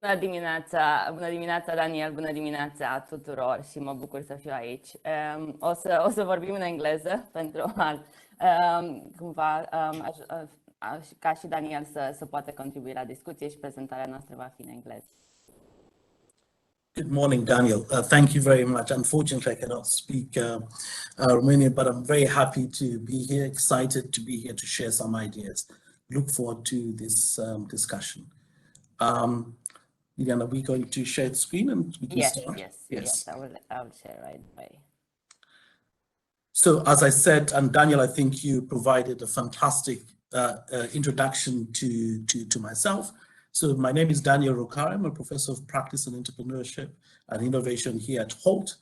Bună dimineața, Daniel, bună dimineața tuturor și mă bucur să fiu aici. O să vorbim în engleză pentru a cumva ca și Daniel să poată contribui la discuție și prezentarea noastră va fi în engleză. Good morning, Daniel. Thank you very much. Unfortunately, I cannot speak Romanian, but I'm very happy to be here, excited to be here to share some ideas. Look forward to this discussion. Liliana, are we going to share the screen and we can start? Yes, I will share right away. So as I said, and Daniel, I think you provided a fantastic introduction to myself. So my name is Daniel Rukare. I'm a professor of practice and entrepreneurship and innovation here at Hult.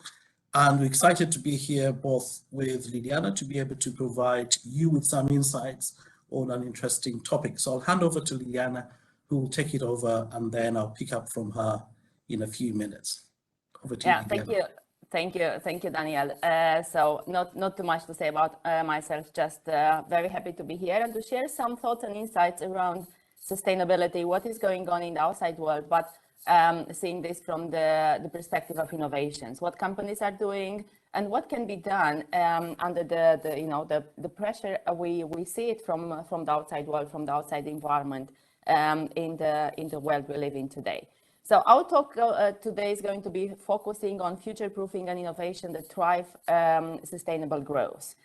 And we're excited to be here both with Liliana to be able to provide you with some insights on an interesting topic. So I'll hand over to Liliana, who will take it over, and then I'll pick up from her in a few minutes. Over to you, Liliana. Thank you, Daniel. So not too much to say about myself, just very happy to be here and to share some thoughts and insights around sustainability, what is going on in the outside world, but seeing this from the perspective of innovations, what companies are doing and what can be done under the pressure we see it from the outside world, from the outside environment in the world we live in today. So our talk today is going to be focusing on future-proofing and innovation that drive sustainable growth.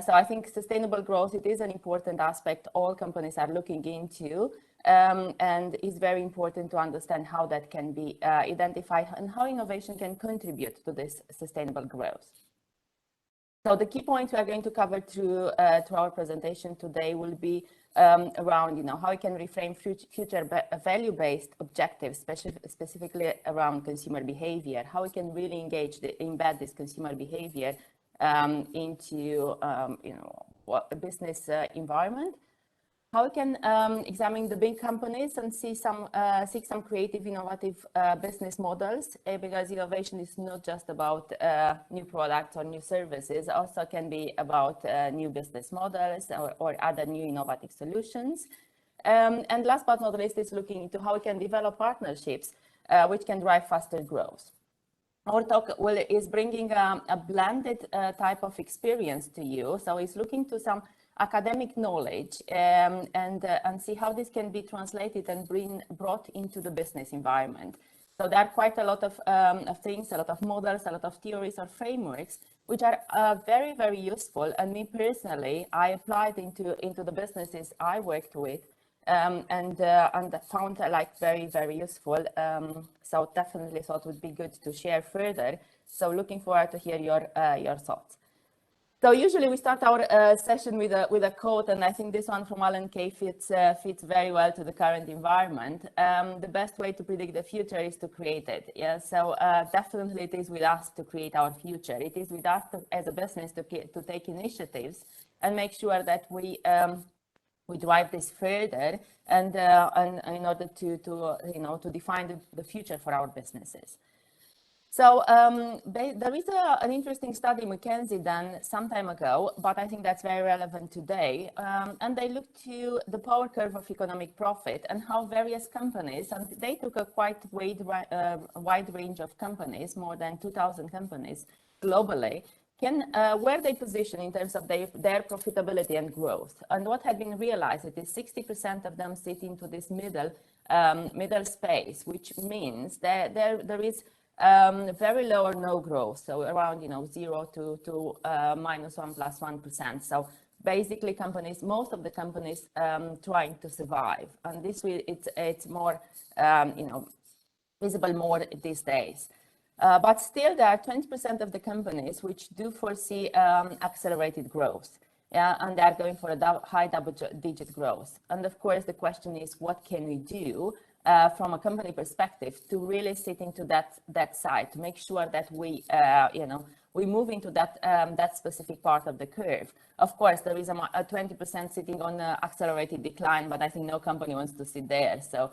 So I think sustainable growth, it is an important aspect all companies are looking into, and it's very important to understand how that can be identified and how innovation can contribute to this sustainable growth. So the key points we are going to cover through our presentation today will be around how we can reframe future value-based objectives, specifically around consumer behavior, how we can really embed this consumer behavior into a business environment, how we can examine the big companies and seek some creative, innovative business models, because innovation is not just about new products or new services, also can be about new business models or other new innovative solutions. And last but not least is looking into how we can develop partnerships which can drive faster growth. Our talk is bringing a blended type of experience to you, so it's looking to some academic knowledge and see how this can be translated and brought into the business environment. So there are quite a lot of things, a lot of models, a lot of theories or frameworks, which are very, very useful. And me personally, I applied into the businesses I worked with and found very, very useful. So definitely thought it would be good to share further. So looking forward to hear your thoughts. So usually we start our session with a quote, and I think this one from Alan Kay fits very well to the current environment. The best way to predict the future is to create it. Yeah, so definitely it is with us to create our future. It is with us as a business to take initiatives and make sure that we drive this further and in order to define the future for our businesses. So there is an interesting study McKinsey done some time ago, but I think that's very relevant today. And they looked to the power curve of economic profit and how various companies, and they took a quite wide range of companies, more than 2,000 companies globally, where they position in terms of their profitability and growth. And what had been realized is 60% of them sit into this middle space, which means that there is very low or no growth, so around 0 to -1 plus 1%. So basically, most of the companies trying to survive, and it's more visible more these days. But still, there are 20% of the companies which do foresee accelerated growth, and they are going for a high double-digit growth. And of course, the question is, what can we do from a company perspective to really sit into that side, to make sure that we move into that specific part of the curve. Of course, there is a 20% sitting on accelerated decline, but I think no company wants to sit there. So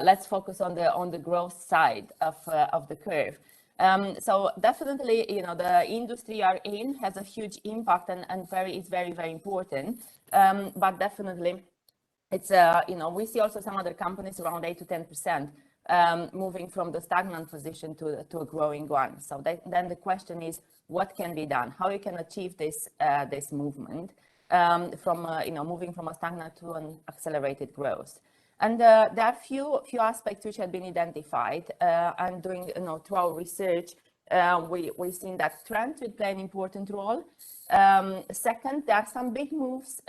let's focus on the growth side of the curve. So definitely, the industry are in has a huge impact and it's very, very important. But definitely, it's we see also some other companies around 8 to 10%, moving from the stagnant position to a growing one. So then the question is, what can be done? How you can achieve this this movement from moving from a stagnant to an accelerated growth? And there are few aspects which have been identified, and doing through our research, we've seen that trends will play an important role. Second, there are some big moves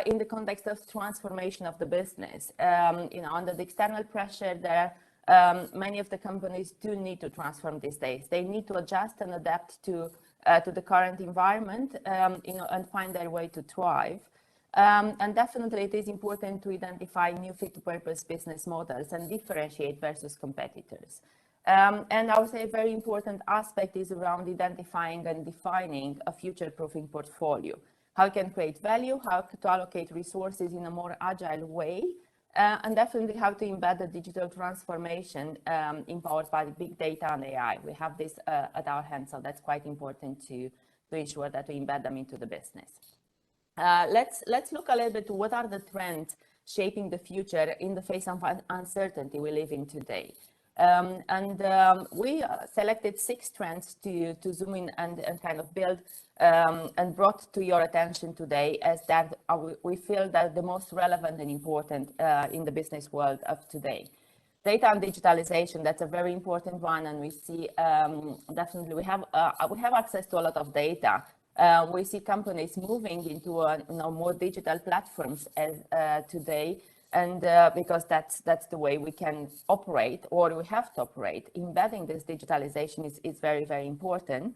in the context of transformation of the business. Under the external pressure, there many of the companies do need to transform these days. They need to adjust and adapt to the current environment, and find their way to thrive. And definitely it is important to identify new fit-to-purpose business models and differentiate versus competitors. And I would say a very important aspect is around identifying and defining a future-proofing portfolio. How you can create value, how to allocate resources in a more agile way, and definitely how to embed the digital transformation empowered by big data and AI. We have this at our hands, so that's quite important to ensure that we embed them into the business. Let's look a little bit what are the trends shaping the future in the face of uncertainty we live in today. We selected 6 trends to zoom in and kind of build and brought to your attention today, as that we feel that the most relevant and important in the business world of today. Data and digitalization, that's a very important one, and we see definitely we have access to a lot of data. We see companies moving into more digital platforms as today, and because that's the way we can operate, or we have to operate. Embedding this digitalization is very, very important,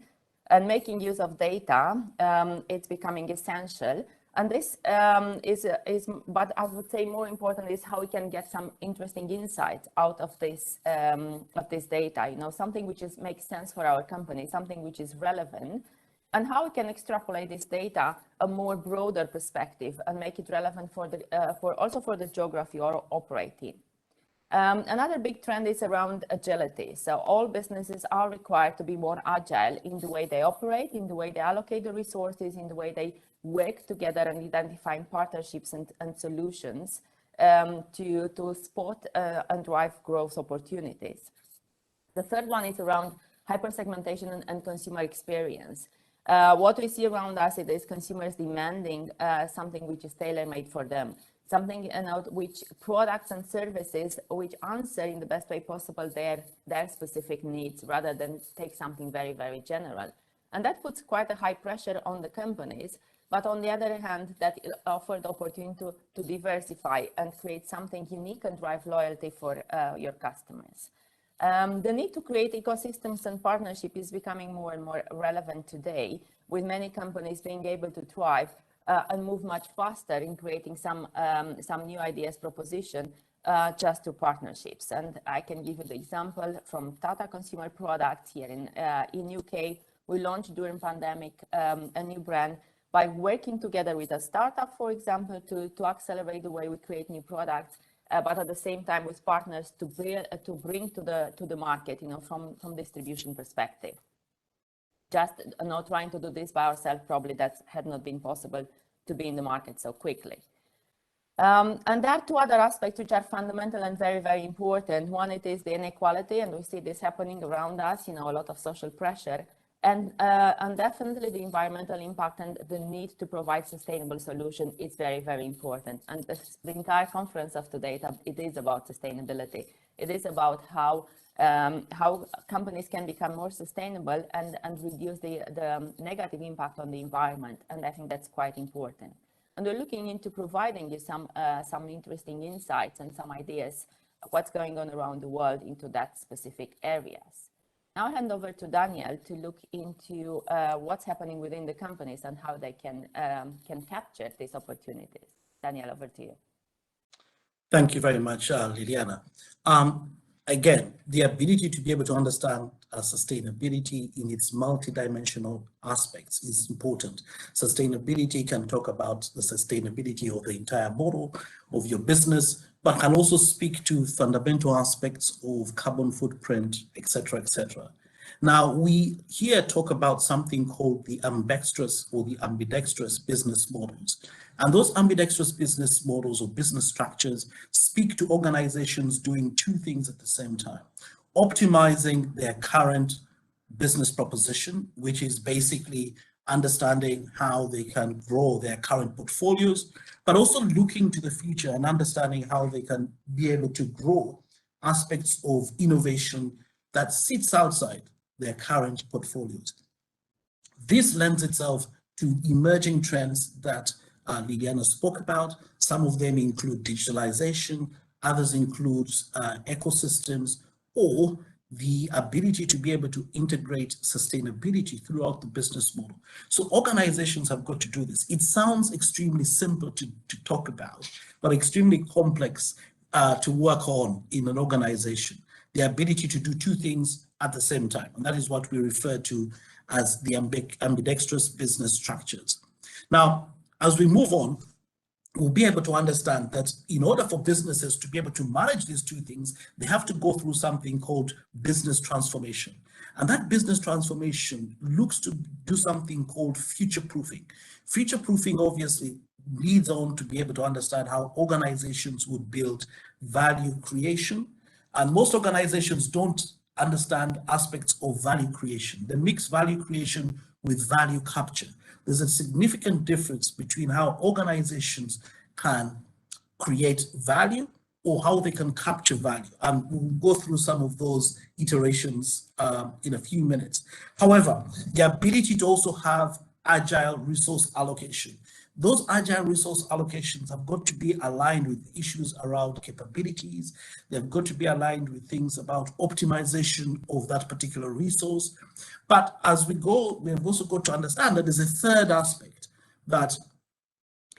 and making use of data, it's becoming essential. And this but I would say more important is how we can get some interesting insights out of this data. Something which makes sense for our company, something which is relevant, and how we can extrapolate this data a more broader perspective and make it relevant also for the geography or operating. Another big trend is around agility. So all businesses are required to be more agile in the way they operate, in the way they allocate the resources, in the way they work together and identifying partnerships and solutions to spot and drive growth opportunities. The third one is around hyper-segmentation and consumer experience. What we see around us is consumers demanding something which is tailor-made for them, something which products and services which answer in the best way possible their specific needs, rather than take something very, very general. And that puts quite a high pressure on the companies, but on the other hand, that offers the opportunity to diversify and create something unique and drive loyalty for your customers. The need to create ecosystems and partnership is becoming more and more relevant today, with many companies being able to thrive and move much faster in creating some new ideas, proposition, just through partnerships. And I can give you the example from Tata Consumer Products here in UK. We launched during pandemic a new brand by working together with a startup, for example, to accelerate the way we create new products. But at the same time with partners to bring to the market, from distribution perspective. Just not trying to do this by ourselves, probably that had not been possible to be in the market so quickly. And there are 2 other aspects which are fundamental and very, very important. One, it is the inequality, and we see this happening around us, a lot of social pressure. And definitely the environmental impact and the need to provide sustainable solution is very, very important. And the entire conference of today, it is about sustainability. It is about how companies can become more sustainable and reduce the negative impact on the environment. And I think that's quite important. And we're looking into providing you some interesting insights and some ideas of what's going on around the world into that specific areas. Now I'll hand over to Daniel to look into what's happening within the companies and how they can capture these opportunities. Daniel, over to you. Thank you very much, Liliana. Again, the ability to be able to understand sustainability in its multidimensional aspects is important. Sustainability can talk about the sustainability of the entire model of your business, but can also speak to fundamental aspects of carbon footprint, etc., etc. Now, we here talk about something called the ambidextrous or the ambidextrous business models. And those ambidextrous business models or business structures speak to organizations doing two things at the same time: optimizing their current business proposition, which is basically understanding how they can grow their current portfolios, but also looking to the future and understanding how they can be able to grow aspects of innovation that sits outside their current portfolios. This lends itself to emerging trends that Liliana spoke about. Some of them include digitalization, others include ecosystems, or the ability to be able to integrate sustainability throughout the business model. So organizations have got to do this. It sounds extremely simple to talk about, but extremely complex to work on in an organization. The ability to do two things at the same time. And that is what we refer to as the ambidextrous business structures. Now, as we move on, we'll be able to understand that in order for businesses to be able to manage these two things, they have to go through something called business transformation. And that business transformation looks to do something called future proofing. Future proofing obviously leads on to be able to understand how organizations would build value creation. And most organizations don't understand aspects of value creation. They mix value creation with value capture. There's a significant difference between how organizations can create value or how they can capture value. And we'll go through some of those iterations in a few minutes. However, the ability to also have agile resource allocation. Those agile resource allocations have got to be aligned with issues around capabilities. They've got to be aligned with things about optimization of that particular resource. But as we go, we've also got to understand that there's a third aspect that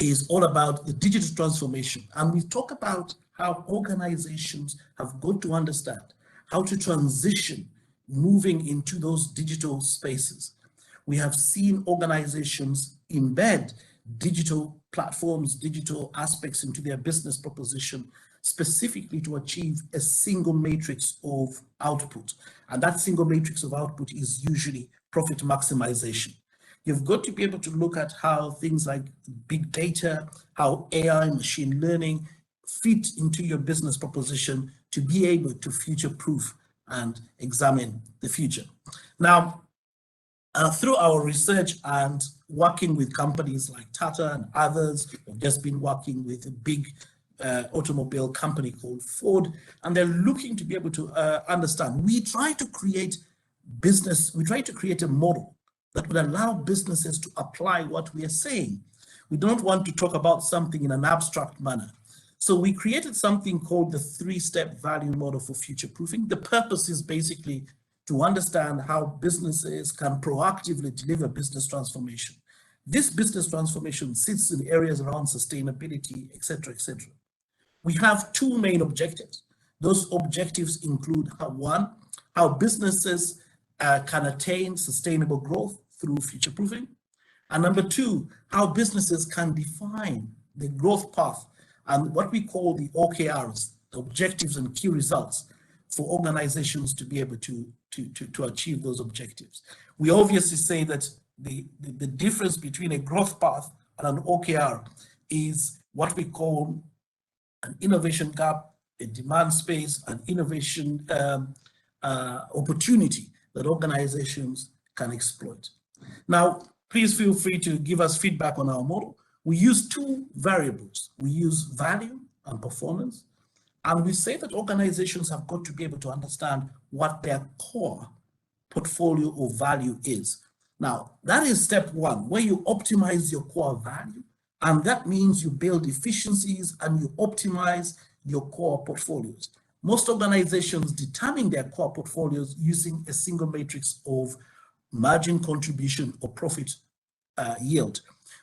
is all about the digital transformation. And we talk about how organizations have got to understand how to transition moving into those digital spaces. We have seen organizations embed digital platforms, digital aspects into their business proposition, specifically to achieve a single matrix of output. And that single matrix of output is usually profit maximization. You've got to be able to look at how things like big data, how AI, machine learning fit into your business proposition to be able to future-proof and examine the future. Now, through our research and working with companies like Tata and others, we've just been working with a big automobile company called Ford, and they're looking to be able to understand. We try to create a model that would allow businesses to apply what we are saying. We don't want to talk about something in an abstract manner. So we created something called the 3-step value model for future proofing. The purpose is basically to understand how businesses can proactively deliver business transformation. This business transformation sits in areas around sustainability, et cetera, et cetera. We have two main objectives. Those objectives include one, how businesses can attain sustainable growth through future proofing. And number two, how businesses can define the growth path and what we call the OKRs, the objectives and key results for organizations to be able to achieve those objectives. We obviously say that the difference between a growth path and an OKR is what we call an innovation gap, a demand space, an innovation opportunity that organizations can exploit. Now, please feel free to give us feedback on our model. We use two variables. We use value and performance. And we say that organizations have got to be able to understand what their core portfolio of value is. Now, that is step one, where you optimize your core value. And that means you build efficiencies and you optimize your core portfolios. Most organizations determine their core portfolios using a single matrix of margin contribution or profit yield.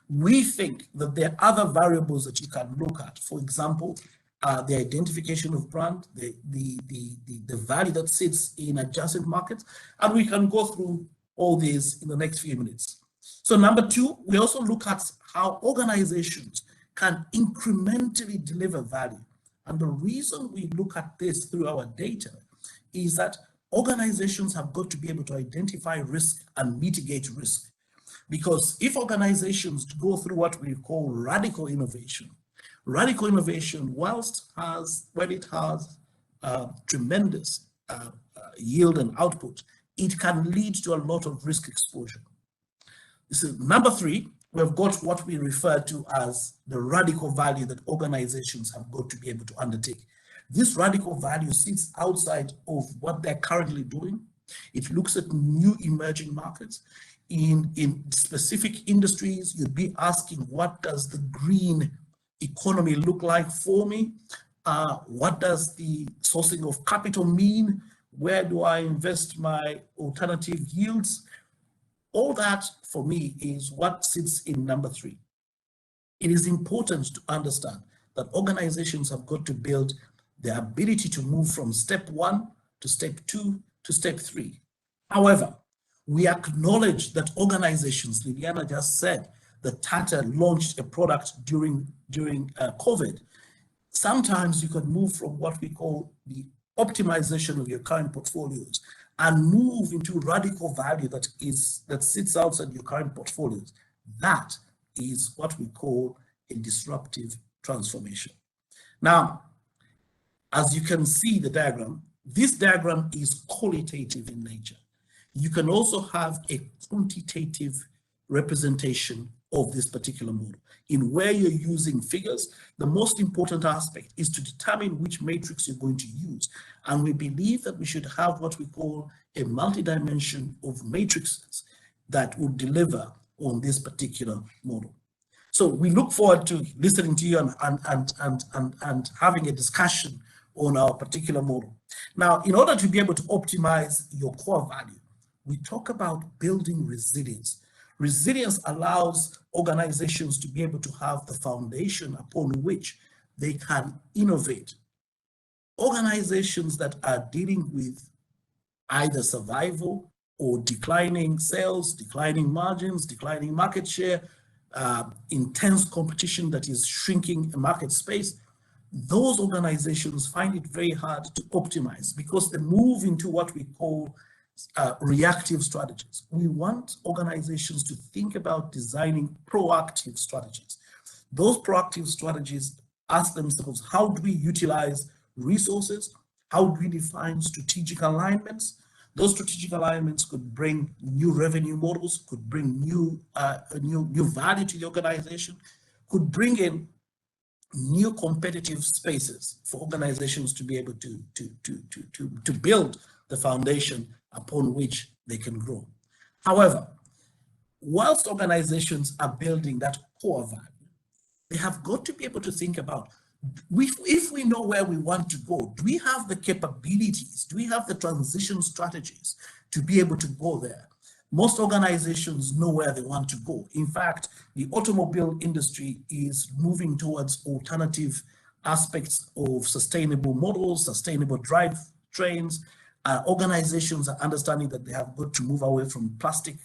We think that there are other variables that you can look at. For example, the identification of brand, the value that sits in adjacent markets, and we can go through all these in the next few minutes. So number two, we also look at how organizations can incrementally deliver value. And the reason we look at this through our data is that organizations have got to be able to identify risk and mitigate risk. Because if organizations go through what we call radical innovation, whilst it has tremendous yield and output, it can lead to a lot of risk exposure. So number three, we've got what we refer to as the radical value that organizations have got to be able to undertake. This radical value sits outside of what they're currently doing. It looks at new emerging markets. In specific industries, you'd be asking, what does the green economy look like for me? What does the sourcing of capital mean? Where do I invest my alternative yields? All that for me is what sits in number three. It is important to understand that organizations have got to build the ability to move from step one to step two to step three. However, we acknowledge that organizations, Liliana just said that Tata launched a product during COVID. Sometimes you can move from what we call the optimization of your current portfolios and move into radical value that sits outside your current portfolios. That is what we call a disruptive transformation. Now, as you can see the diagram, this diagram is qualitative in nature. You can also have a quantitative representation of this particular model. In where you're using figures, the most important aspect is to determine which matrix you're going to use. And we believe that we should have what we call a multi-dimension of matrices that will deliver on this particular model. So we look forward to listening to you and having a discussion on our particular model. Now, in order to be able to optimize your core value, we talk about building resilience. Resilience allows organizations to be able to have the foundation upon which they can innovate. Organizations that are dealing with either survival or declining sales, declining margins, declining market share, intense competition that is shrinking a market space, those organizations find it very hard to optimize because they move into what we call reactive strategies. We want organizations to think about designing proactive strategies. Those proactive strategies ask themselves, how do we utilize resources? How do we define strategic alignments? Those strategic alignments could bring new revenue models, could bring new value to the organization, could bring in new competitive spaces for organizations to be able to build the foundation upon which they can grow. However, whilst organizations are building that core value, they have got to be able to think about, if we know where we want to go, do we have the capabilities, do we have the transition strategies to be able to go there? Most organizations know where they want to go. In fact, the automobile industry is moving towards alternative aspects of sustainable models, sustainable drivetrains. Organizations are understanding that they have got to move away from plastic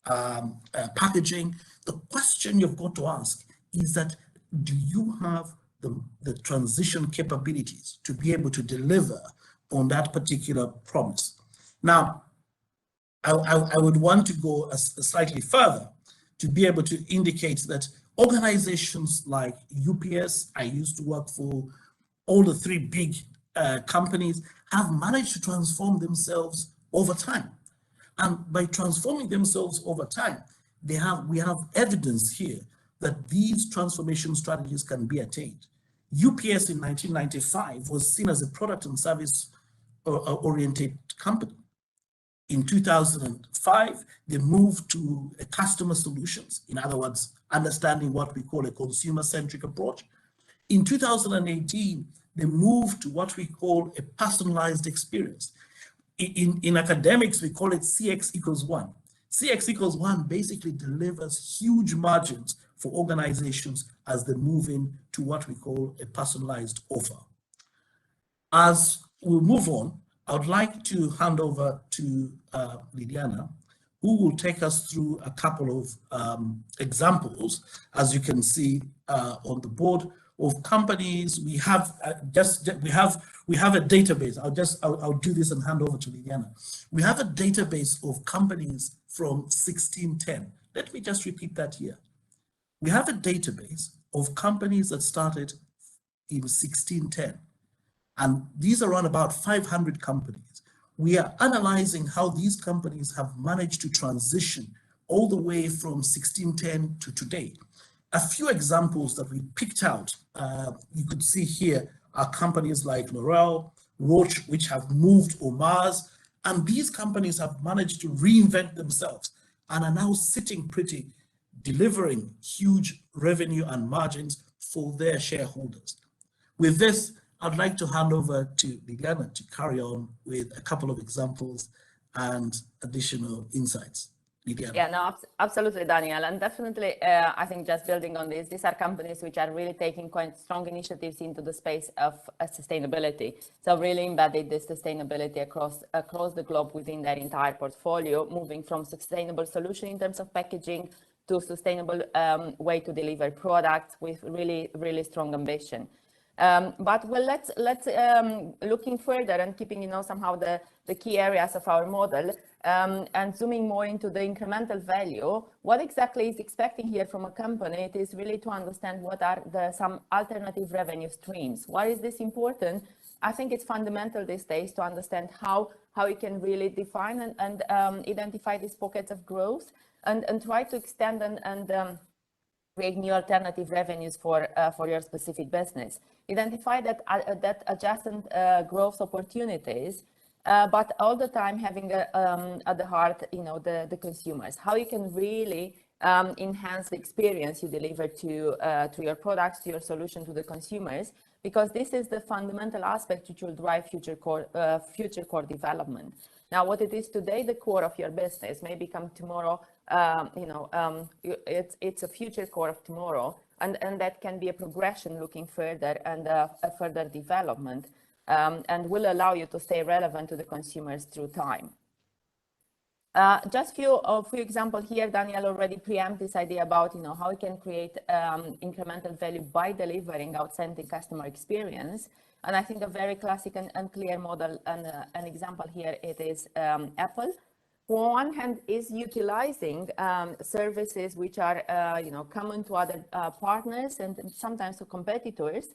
packaging. The question you've got to ask is that, do you have the transition capabilities to be able to deliver on that particular promise? Now, I would want to go slightly further to be able to indicate that organizations like UPS, I used to work for all the three big companies, have managed to transform themselves over time. And by transforming themselves over time, we have evidence here that these transformation strategies can be attained. UPS in 1995 was seen as a product and service oriented company. In 2005, they moved to a customer solutions, in other words, understanding what we call a consumer-centric approach. In 2018, they moved to what we call a personalized experience. In academics, we call it CX equals 1. CX equals 1 basically delivers huge margins for organizations as they move into what we call a personalized offer. As we move on, I would like to hand over to Liliana, who will take us through a couple of examples, as you can see on the board, of companies. We have we have a database. I'll do this and hand over to Liliana. We have a database of companies from 1610. Let me just repeat that here. We have a database of companies that started in 1610, and these are around about 500 companies. We are analyzing how these companies have managed to transition all the way from 1610 to today. A few examples that we picked out, you could see here, are companies like L'Oreal, Roche, which have moved au Mars, and these companies have managed to reinvent themselves and are now sitting pretty, delivering huge revenue and margins for their shareholders. With this, I'd like to hand over to Liliana to carry on with a couple of examples and additional insights. Liliana. Yeah, no, absolutely, Daniel. And definitely, I think just building on this, these are companies which are really taking quite strong initiatives into the space of sustainability. So really embedded this sustainability across the globe within their entire portfolio, moving from sustainable solution in terms of packaging to sustainable way to deliver products with really, really strong ambition. But well, let's looking further and keeping, somehow the key areas of our model and zooming more into the incremental value. What exactly is expecting here from a company? It is really to understand what are some alternative revenue streams. Why is this important? I think it's fundamental these days to understand how we can really define and identify these pockets of growth and try to extend and create new alternative revenues for your specific business. Identify that adjacent growth opportunities, but all the time having at the heart, the consumers. How you can really enhance the experience you deliver to your products, to your solution, to the consumers, because this is the fundamental aspect which will drive future core development. Now, what it is today, the core of your business, may become tomorrow. It's a future core of tomorrow, and that can be a progression looking further and a further development, and will allow you to stay relevant to the consumers through time. Just a few examples here. Daniel already preempted this idea about how we can create incremental value by delivering outstanding customer experience. And I think a very classic and clear model and an example here, it is Apple. On one hand, is utilizing services which are common to other partners and sometimes to competitors,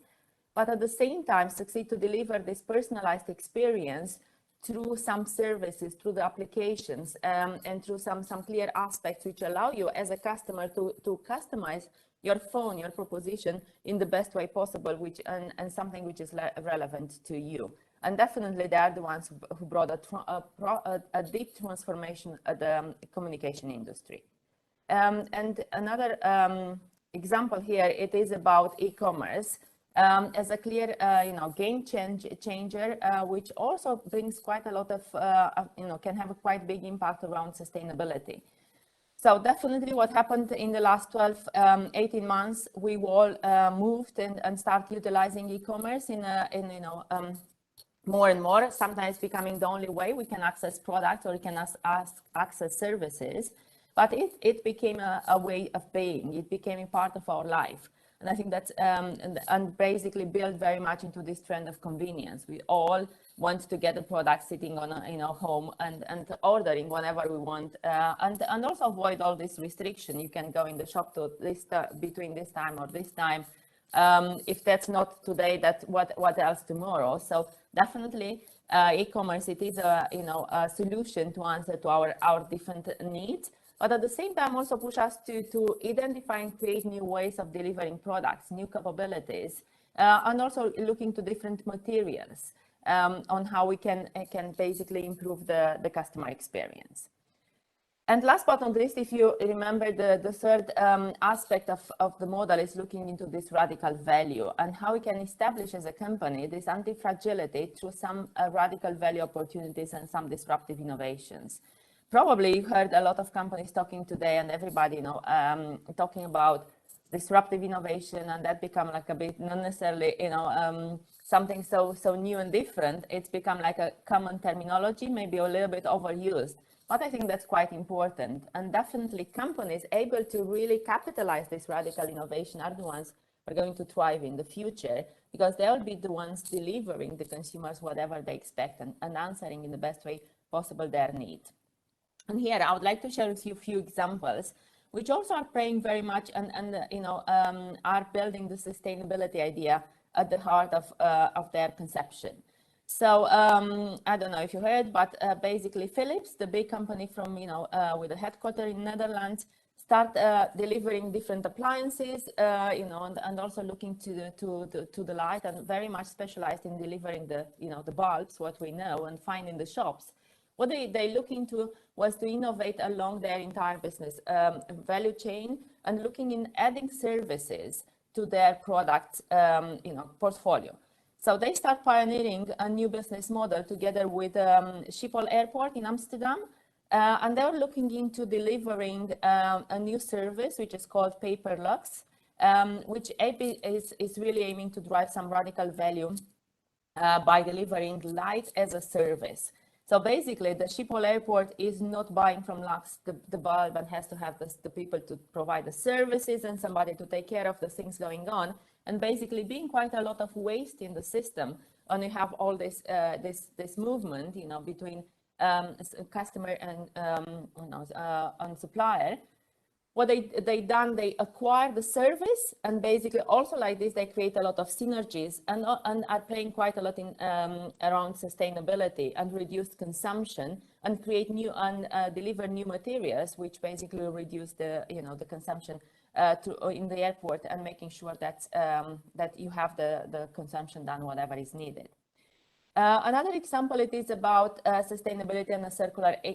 but at the same time succeed to deliver this personalized experience through some services, through the applications, and through some clear aspects which allow you as a customer to customize your phone, your proposition in the best way possible, and something which is relevant to you. And definitely they are the ones who brought a deep transformation of the communication industry. And another example here, it is about e-commerce as a clear game changer, which also brings quite a lot of, can have a quite big impact around sustainability. So definitely what happened in the last 12, 18 months, we all moved and started utilizing e-commerce in more and more, sometimes becoming the only way we can access products or we can access services. But it became a way of paying. It became a part of our life. And I think that's, and basically built very much into this trend of convenience. We all want to get the product sitting on home and ordering whenever we want, and also avoid all this restriction. You can go in the shop to this between this time or this time. If that's not today, what else tomorrow? So definitely e-commerce, it is a solution to answer to our different needs, but at the same time also push us to identify and create new ways of delivering products, new capabilities, and also looking to different materials on how we can basically improve the customer experience. And last but not least, if you remember, the third aspect of the model is looking into this radical value and how we can establish as a company this anti-fragility through some radical value opportunities and some disruptive innovations. Probably you heard a lot of companies talking today, and everybody talking about disruptive innovation, and that become like a bit not necessarily something so new and different. It's become like a common terminology, maybe a little bit overused. But I think that's quite important, and definitely companies able to really capitalize this radical innovation are the ones are going to thrive in the future, because they will be the ones delivering the consumers whatever they expect and answering in the best way possible their needs. And here I would like to share with you a few examples which also are playing very much and are building the sustainability idea at the heart of their conception. So I don't know if you heard, but basically Philips, the big company from, with a headquarters in Netherlands, start delivering different appliances, and also looking to the light, and very much specialized in delivering the, the bulbs, what we know and find in the shops. What they look into was to innovate along their entire business value chain, and looking in adding services to their product, portfolio. So they start pioneering a new business model together with Schiphol Airport in Amsterdam, and they're looking into delivering a new service which is called paperless, which is really aiming to drive some radical value by delivering light as a service. So basically, the Schiphol Airport is not buying from Lux the bulb and has to have the people to provide the services and somebody to take care of the things going on, and basically being quite a lot of waste in the system. And you have all this this movement, between customer and supplier. What they done, they acquire the service, and basically also like this, they create a lot of synergies and are playing quite a lot in around sustainability and reduced consumption, and create new and deliver new materials, which basically reduce the the consumption in the airport, and making sure that that you have the consumption done whatever is needed. Another example, it is about sustainability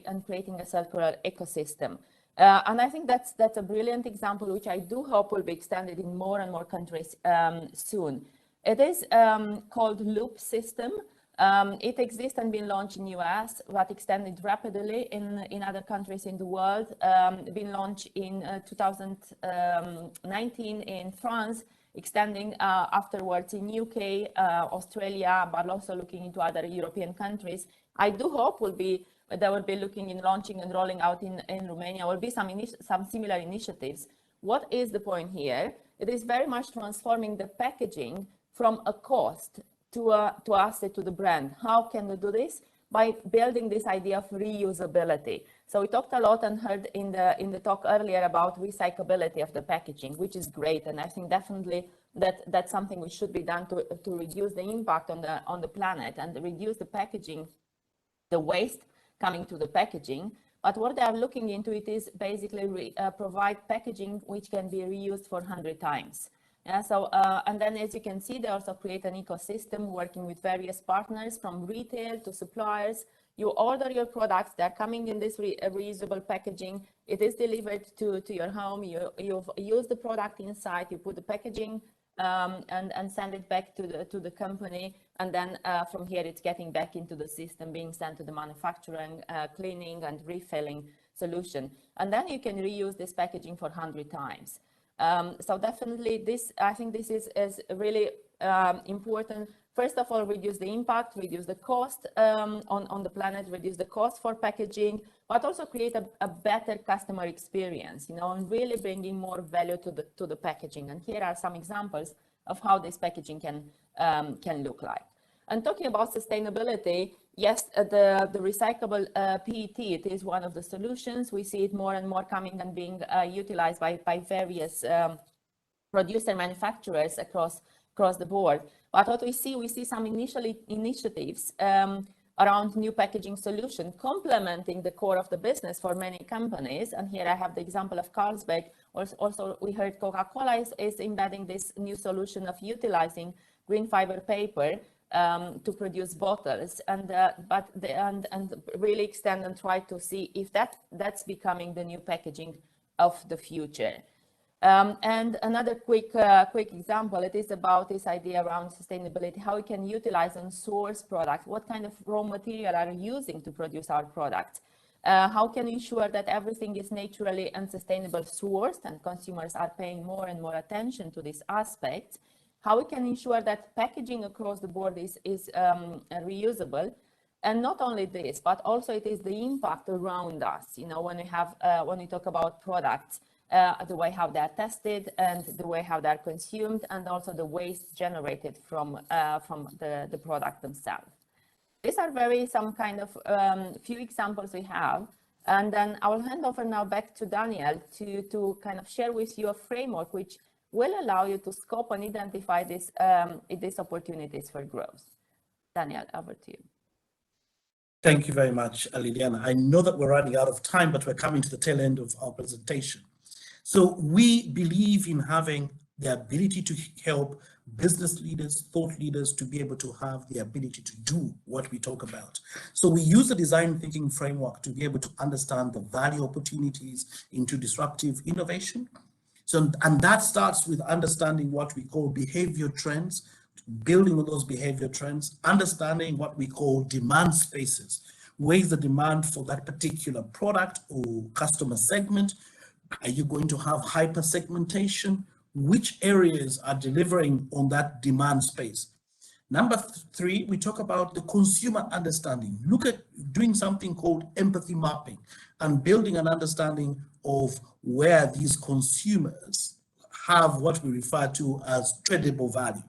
and creating a circular ecosystem. And I think that's a brilliant example, which I do hope will be extended in more and more countries soon. It is called Loop System. It exists and been launched in US, but extended rapidly in other countries in the world. Been launched in 2019 in France, extending afterwards in UK, Australia, but also looking into other European countries. I do hope they will be looking in launching and rolling out in Romania. Will be some similar initiatives. What is the point here? It is very much transforming the packaging from a cost to asset to the brand. How can we do this? By building this idea of reusability. So we talked a lot and heard in the talk earlier about recyclability of the packaging, which is great, and I think definitely that's something which should be done to reduce the impact on the planet and reduce the packaging, the waste coming to the packaging. But what they are looking into it is basically provide packaging which can be reused for 100 times. Yeah, so and then as you can see, they also create an ecosystem working with various partners from retail to suppliers. You order your products, they're coming in this reusable packaging. It is delivered to your home. You use the product inside, you put the packaging and send it back to the company, and then from here it's getting back into the system, being sent to the manufacturing, cleaning and refilling solution, and then you can reuse this packaging for 100 times. So definitely I think this is really important. First of all, reduce the impact, reduce the cost on the planet, reduce the cost for packaging, but also create a better customer experience, and really bringing more value to the packaging. And here are some examples of how this packaging can look like. And talking about sustainability, yes, the recyclable PET, it is one of the solutions. We see it more and more coming and being utilized by various producer manufacturers across the board. But what we see some initiatives around new packaging solution, complementing the core of the business for many companies. And here I have the example of Carlsberg. Also, we heard Coca-Cola is embedding this new solution of utilizing green fiber paper to produce bottles, and really extend and try to see if that's becoming the new packaging of the future. And another quick example, it is about this idea around sustainability, how we can utilize and source products, what kind of raw material are you using to produce our products, how can we ensure that everything is naturally and sustainable sourced, and consumers are paying more and more attention to this aspect, how we can ensure that packaging across the board is reusable. And not only this, but also it is the impact around us, when we talk about products. the way how they're tested and the way how they're consumed, and also the waste generated from the product themselves. These are some kind of few examples we have. And then I will hand over now back to Daniel to kind of share with you a framework which will allow you to scope and identify these opportunities for growth. Daniel, over to you. Thank you very much, Liliana. I know that we're running out of time, but we're coming to the tail end of our presentation. So we believe in having the ability to help business leaders, thought leaders to be able to have the ability to do what we talk about. So we use the design thinking framework to be able to understand the value opportunities into disruptive innovation. So, and that starts with understanding what we call behavior trends, building on those behavior trends, understanding what we call demand spaces, where is the demand for that particular product or customer segment? Are you going to have hyper segmentation? Which areas are delivering on that demand space? Number 3, we talk about the consumer understanding. Look at doing something called empathy mapping and building an understanding of where these consumers have what we refer to as tradable value.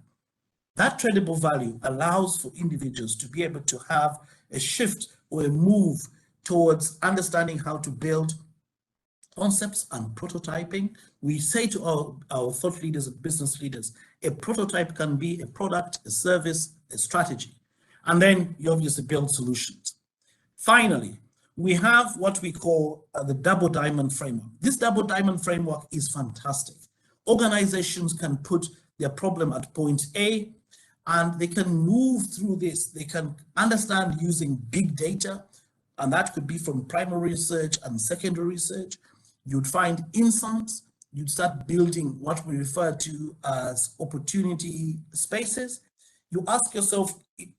That tradable value allows for individuals to be able to have a shift or a move towards understanding how to build concepts and prototyping. We say to our thought leaders and business leaders, a prototype can be a product, a service, a strategy, and then you obviously build solutions. Finally, we have what we call the double diamond framework. This double diamond framework is fantastic. Organizations can put their problem at point A, and they can move through this. They can understand using big data, and that could be from primary research and secondary research. You'd find insights, you'd start building what we refer to as opportunity spaces. You ask yourself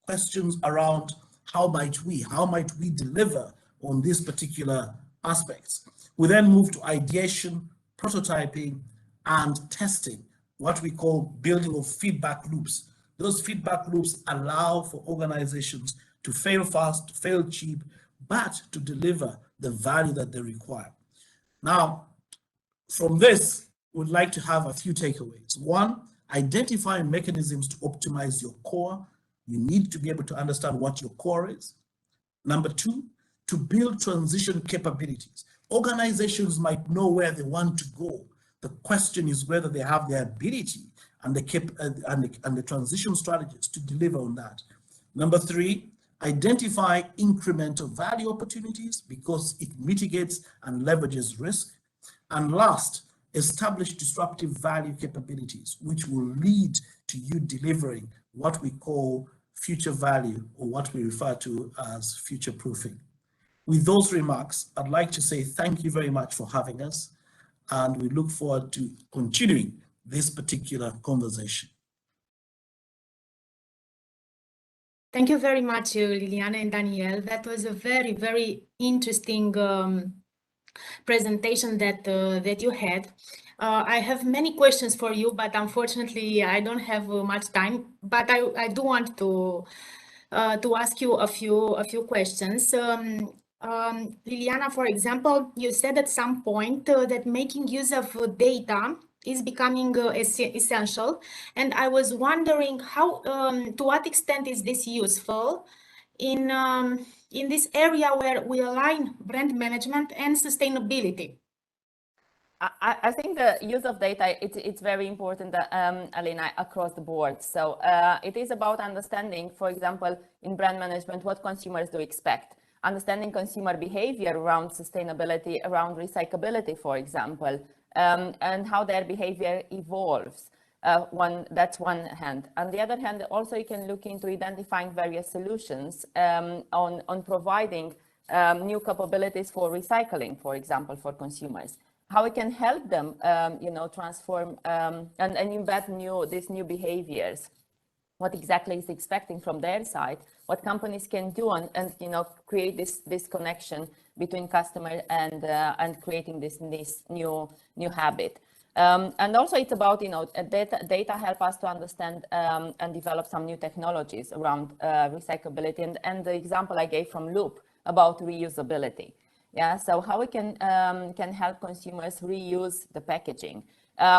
questions around how might we deliver on these particular aspects. We then move to ideation, prototyping, and testing, what we call building of feedback loops. Those feedback loops allow for organizations to fail fast, to fail cheap, but to deliver the value that they require. Now, from this, we'd like to have a few takeaways. 1, identify mechanisms to optimize your core. You need to be able to understand what your core is. Number 2, to build transition capabilities. Organizations might know where they want to go. The question is whether they have the ability and the transition strategies to deliver on that. Number 3, identify incremental value opportunities because it mitigates and leverages risk. And last, establish disruptive value capabilities, which will lead to you delivering what we call future value, or what we refer to as future proofing. With those remarks, I'd like to say thank you very much for having us, and we look forward to continuing this particular conversation. Thank you very much, Liliana and Daniel. That was a very, very interesting presentation that you had. I have many questions for you, but unfortunately, I don't have much time. But I do want to ask you a few questions. Liliana, for example, you said at some point that making use of data is becoming essential, and I was wondering how, to what extent is this useful in this area where we align brand management and sustainability? I think the use of data, it's very important, Alina, across the board. So it is about understanding, for example, in brand management, what consumers do expect. Understanding consumer behavior around sustainability, around recyclability, for example, and how their behavior evolves. That's one hand. On the other hand, also you can look into identifying various solutions on providing new capabilities for recycling, for example, for consumers. How we can help them, transform and embed these new behaviors. What exactly is expecting from their side, what companies can do, and create this connection between customer and creating this new habit. And also it's about data help us to understand and develop some new technologies around recyclability, and the example I gave from Loop about reusability. Yeah, so how we can help consumers reuse the packaging.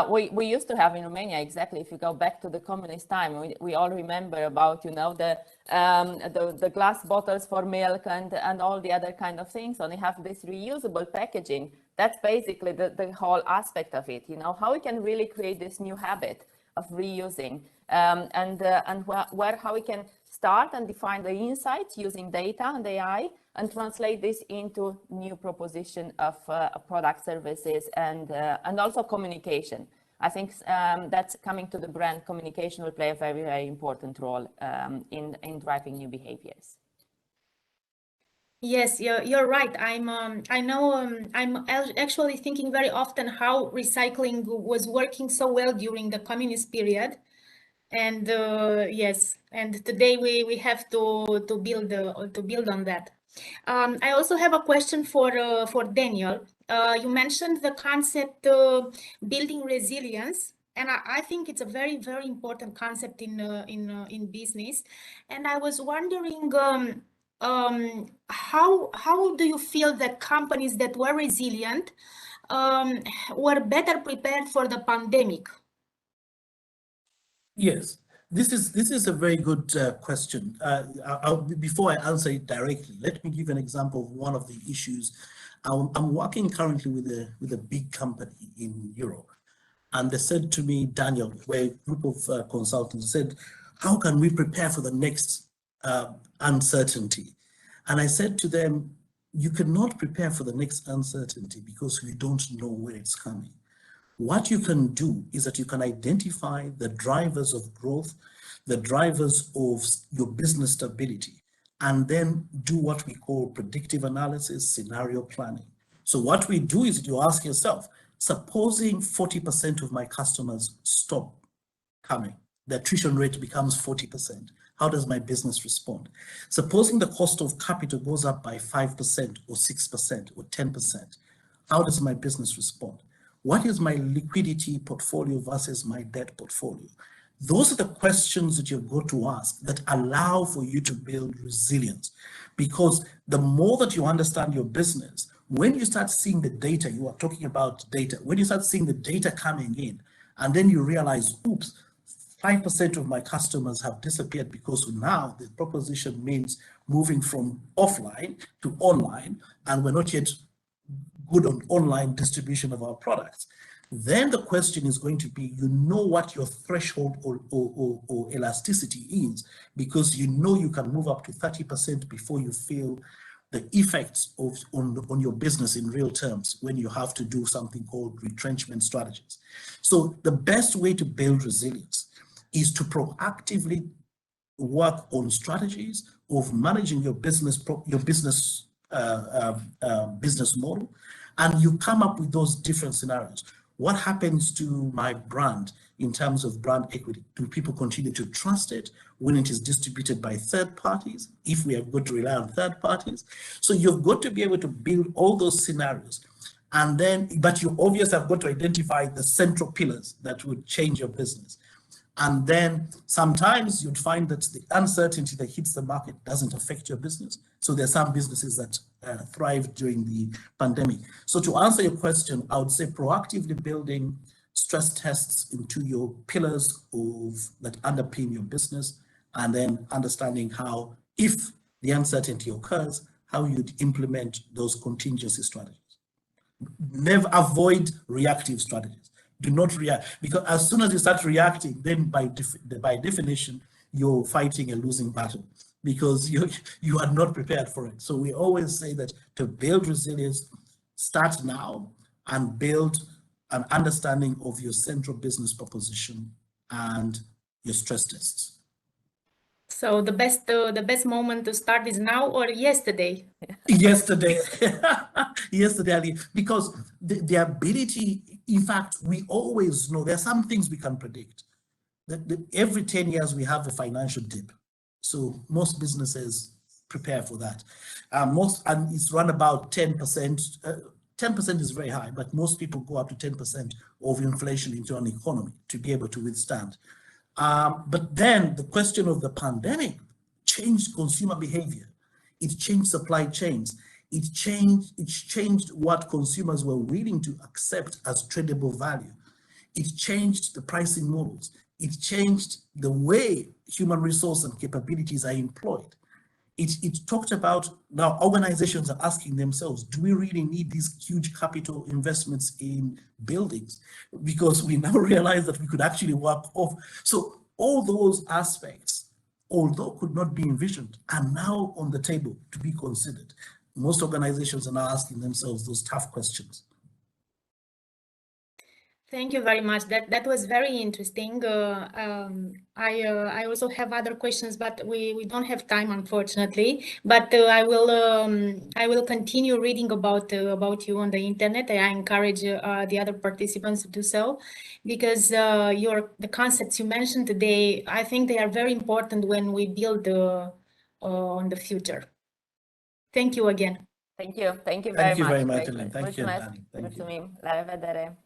We used to have in Romania, exactly, if you go back to the communist time, we all remember about, you know, the glass bottles for milk and all the other kind of things, and they have this reusable packaging. That's basically the whole aspect of it, you know, how we can really create this new habit of reusing, and how we can start and define the insights using data and AI and translate this into new proposition of product services and also communication. I think that's coming to the brand. Communication will play a very, very important role in driving new behaviors. Yes, you're right. I'm actually thinking very often how recycling was working so well during the communist period, and yes, and today we have to build on that. I also have a question for Daniel. You mentioned the concept building resilience, and I think it's a very, very important concept in business. And I was wondering, how do you feel that companies that were resilient were better prepared for the pandemic? Yes, this is a very good question. Before I answer it directly, let me give an example of one of the issues. I'm working currently with a big company in Europe, and they said to me, Daniel, we're a group of consultants, said, how can we prepare for the next uncertainty? And I said to them, you cannot prepare for the next uncertainty because we don't know where it's coming. What you can do is that you can identify the drivers of growth, the drivers of your business stability, and then do what we call predictive analysis, scenario planning. So what we do is you ask yourself, supposing 40% of my customers stop coming, the attrition rate becomes 40%. How does my business respond? Supposing the cost of capital goes up by 5% or 6% or 10%, how does my business respond? What is my liquidity portfolio versus my debt portfolio? Those are the questions that you've got to ask that allow for you to build resilience. Because the more that you understand your business, when you start seeing the data, you are talking about data, when you start seeing the data coming in, and then you realize, oops, 5% of my customers have disappeared because now the proposition means moving from offline to online, and we're not yet good on online distribution of our products. Then the question is going to be, you know what your threshold or elasticity is, because you know you can move up to 30% before you feel the effects on your business in real terms when you have to do something called retrenchment strategies. So the best way to build resilience is to proactively work on strategies of managing your business model, and you come up with those different scenarios. What happens to my brand in terms of brand equity? Do people continue to trust it when it is distributed by third parties, if we have got to rely on third parties? So you've got to be able to build all those scenarios, and then, but you obviously have got to identify the central pillars that would change your business. And then sometimes you'd find that the uncertainty that hits the market doesn't affect your business. So there are some businesses that thrived during the pandemic. So to answer your question, I would say proactively building stress tests into your pillars that underpin your business, and then understanding how, if the uncertainty occurs, how you'd implement those contingency strategies. Never avoid reactive strategies. Do not react, because as soon as you start reacting, then by definition, you're fighting a losing battle, because you are not prepared for it. So we always say that to build resilience, start now and build an understanding of your central business proposition and your stress tests. So the best moment to start is now or yesterday? Yesterday, yesterday, because the ability, in fact, we always know there are some things we can predict. Every 10 years we have a financial dip. So most businesses prepare for that. And it's run about 10%. 10% is very high, but most people go up to 10% of inflation into an economy to be able to withstand. But then the question of the pandemic changed consumer behavior. It changed supply chains. It's changed what consumers were willing to accept as tradable value. It changed the pricing models. It changed the way human resource and capabilities are employed. It talked about, now organizations are asking themselves, do we really need these huge capital investments in buildings? Because we now realize that we could actually work off. So all those aspects, although could not be envisioned, are now on the table to be considered. Most organizations are now asking themselves those tough questions. Thank you very much. That was very interesting. I also have other questions, but we don't have time, unfortunately. But I will continue reading about you on the internet. I encourage the other participants to do so, because the concepts you mentioned today, I think they are very important when we build on the future. Thank you again. Thank you very much. Thank you very much, Ellen. Thank you, Mulțumesc. Dani. Thank you. Mulțumim. La revedere.